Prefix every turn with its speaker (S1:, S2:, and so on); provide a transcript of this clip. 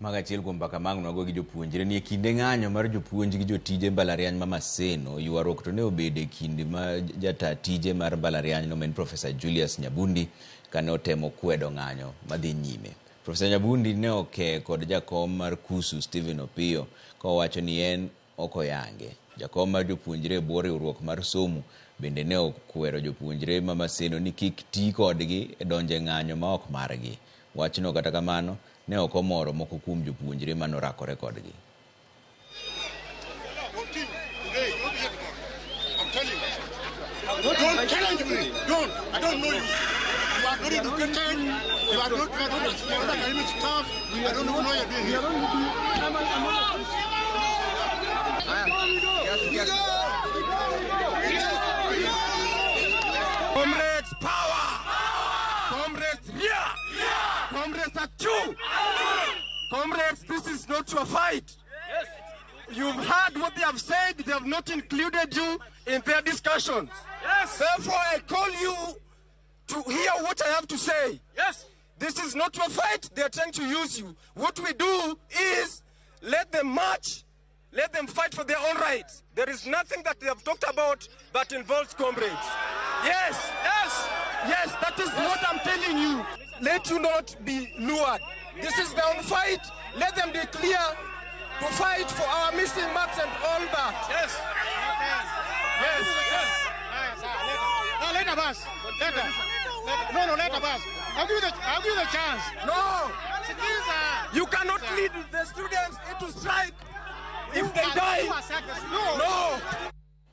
S1: Magachiel kuom mbaka mang' nwago gi jopuonjre ni kinde ng'anyo mar jopuonj gi jotije mbalariany ma Maseno, Ywarruok to ne obedo e kinde ma jata tije mar mbalariany no men Professor Julius Nyabundi kane otemo kwedo ng'anyo madhi nyime. Professor Nyabundi ne oke kod jakom mar KUSU Stephen Opiyo kowacho ni en okoyange. Jakom mar jopuonjre bwo riwruok mar somo bende ne okwero jopuonjre ma Maseno ni kik ti kodgi e donje ng'anyo ma ok margi. Wachno kata kamano ne ok omoro moko kuom jopuonjre manorakore kodgi.
S2: Don't challenge me. Don't. I don't know you. You are very educated. You are not academic staff. I don't know what you're doing here.
S3: Comrades, power! Comrades, here! Comrades are true! Comrades, this is not your fight. Yes. You've heard what they have said. They have not included you in their discussions. Yes. Therefore, I call you to hear what I have to say. Yes. This is not your fight. They are trying to use you. What we do is let them march. Let them fight for their own rights. There is nothing that they have talked about that involves comrades. Yes, yes, yes, that is what I'm telling you. Let you not be lured. This is their own fight. Let them declare to fight for our missing marks and all that. Yes. Yes, yes.
S2: Let her pass. Let her. No, let her pass. I'll give you the chance.
S3: No. You cannot lead the students into strike if they die. No.